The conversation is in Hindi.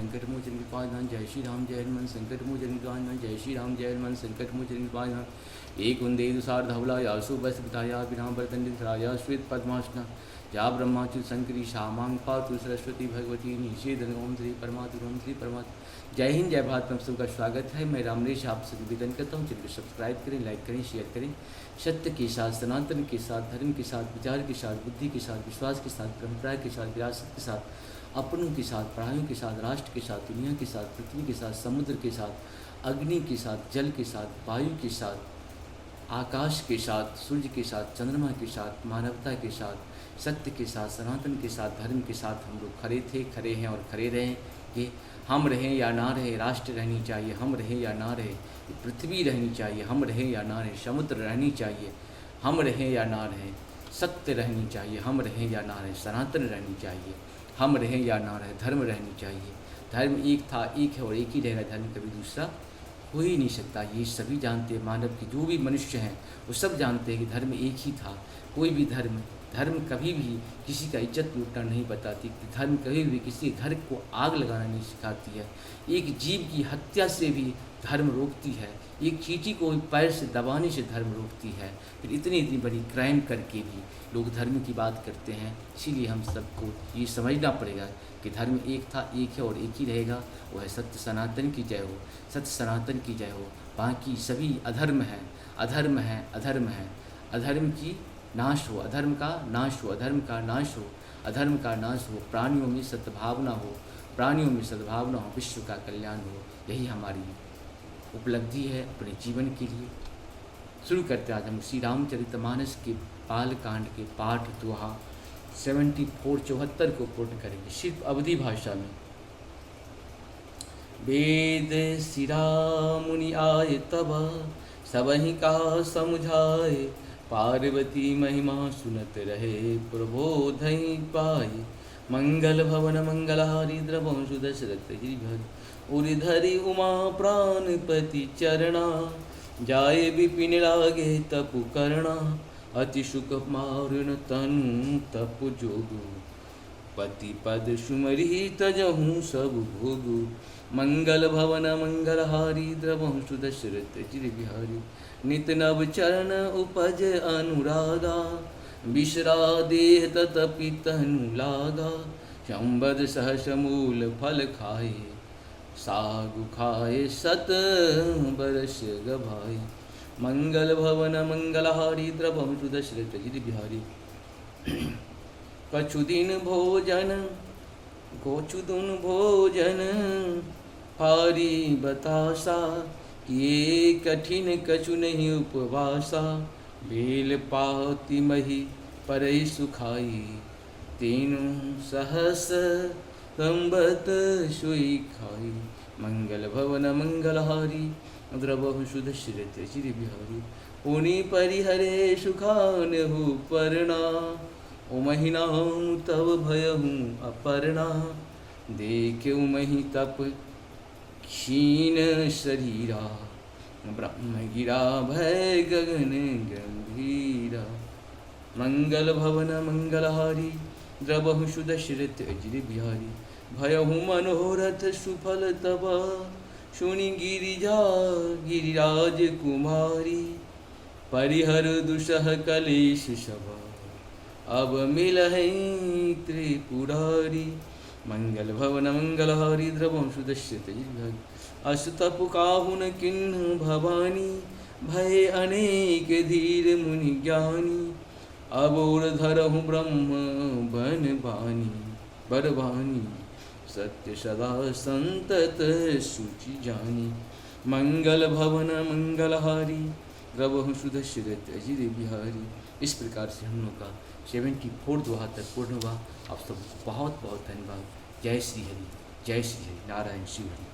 संकट मोचन कृपाधाम। जय श्री राम जय हनुमान संकट मोचन कृपाधाम। जय श्री राम जय हनुमान संकट मोचन कृपाधाम। एक उन्दे दुसार धवला यासु बस बिताया विराम वर्तन राजा श्वेत पद्मासना जा ब्रह्माच्युत शंकरी श्यामांग पातु सरस्वती भगवती निषेधन ओम श्री परमात्मा ओम श्री परमात्मा। जय हिंद जय भारत। आप सबका स्वागत है। मैं रामरेश आप सभी निवेदन करता हूँ, चैनल को सब्सक्राइब करें, लाइक करें, शेयर करें। सत्य के साथ, सनातन के साथ, धर्म के साथ, विचार के साथ, बुद्धि के साथ, विश्वास के साथ, परंपरा के साथ, विरासत के साथ, अपनों के साथ, पढ़ाइयों के साथ, राष्ट्र के साथ, दुनिया के साथ, पृथ्वी के साथ, समुद्र के साथ, अग्नि के साथ, जल के साथ, वायु के साथ, आकाश के साथ, सूर्य के साथ, चंद्रमा के साथ, मानवता के साथ, सत्य के साथ, सनातन के साथ, धर्म के साथ हम लोग खड़े थे, खड़े हैं और खड़े रहें। ये हम रहें या ना रहे, राष्ट्र रहनी चाहिए, हम रहें या ना रहे, पृथ्वी रहनी चाहिए, हम रहें या ना रहे, समुद्र रहनी चाहिए, हम रहें या ना रहें, सत्य रहनी चाहिए, हम रहें या ना रहें, सनातन रहनी चाहिए, हम रहें या ना रहें, धर्म रहनी चाहिए। धर्म एक था, एक है और एक ही रहेगा। धर्म कभी दूसरा हो ही नहीं सकता। ये सभी जानते हैं, मानव के जो भी मनुष्य हैं वो सब जानते हैं कि धर्म एक ही था। कोई भी धर्म कभी भी किसी का इज्जत लूटना नहीं बताती। धर्म कभी भी किसी घर को आग लगाना नहीं सिखाती है। एक जीव की हत्या से भी धर्म रोकती है। एक चींटी को पैर से दबाने से धर्म रोकती है। फिर इतनी बड़ी क्राइम करके भी लोग धर्म की बात करते हैं। इसीलिए हम सबको ये समझना पड़ेगा कि धर्म एक था, एक है और एक ही रहेगा। वो है सत्य सनातन की जय हो, सत्य सनातन की जय हो। बाकी सभी अधर्म है, अधर्म है, अधर्म है। अधर्म की नाश हो, अधर्म का नाश हो, अधर्म का नाश हो, अधर्म का नाश हो। प्राणियों में सद्भावना हो, प्राणियों में सद्भावना हो, विश्व का कल्याण हो। यही हमारी उपलब्धि है अपने जीवन के लिए। शुरू करते आज हम श्री रामचरितमानस के बाल कांड के पाठ दोहा 74 को पूर्ण करेंगे सिर्फ अवधी भाषा में। वेद सिरा मुनि आए तब सबहि का समुझाए, पार्वती महिमा सुनत रहे प्रबोधहि पाए। मंगल भवन मंगलहारी द्रवंशु दशरथ गिरिधर, उरिधरि उमा प्राणपति चरणा। जाए विपिन लागे तपु करना, अति सुख मारुन तनु तपु जोगु। पति पद सुमरि तजहु सब भोगु। मंगल भवन मंगलहारी द्रवंशु दशरथ गिरि बिहारी। नित नव चरण उपज अनुरागा, बिसरा देह ततपि तनु लागा। संबद सहस मूल फल खाए, सागु खाए सत बरस गभाई। मंगल भवन मंगलहारी द्रवंशु दशरथ गिरि बिहारी। कछुदिन भोजन हारी बतासा, किए कठिन कछु नहीं उपवासा। बेल पाती मही परई सुखाई, तीनों सहस संबत सुई खाई। मंगल भवन मंगलहारी द्रवंशु दशरथ गिरि बिहारी। पुनि परिहरे सुखानहु पर्णा, उमहि नाम तब भयहु अपर्णा। देखे उमहि तप क्षीण शरीरा, ब्रह्म गिरा भय गगन गंभीरा। मंगल भवन मंगलहारी द्रवंशु दशरथ गिरि बिहारी। भयहु मनोरथ सुफल तब, सुनि गिरिराज कुमारी। परिहर दुसह कलेश सभा, अब मिलहि त्रिपुरारी। मंगल भवन मंगलहारी द्रवंशु दशरथ गिरि बिहारी। अस्तप काहुन किन्ह भवानी, भय अनेक धीर मुनि ज्ञानी। अबोर धरहु ब्रह्म बन बरवानी, सत्य सदा संतत सुचि जानी। मंगल भवन मंगलहारी द्रवंशु दशरथ गिरि बिहारी। इस प्रकार से हम लोग का 74 दोहा तक पूर्ण हुआ। आप सबको बहुत बहुत धन्यवाद। जय श्री हरि, जय श्री हरि, नारायण शिव हरि।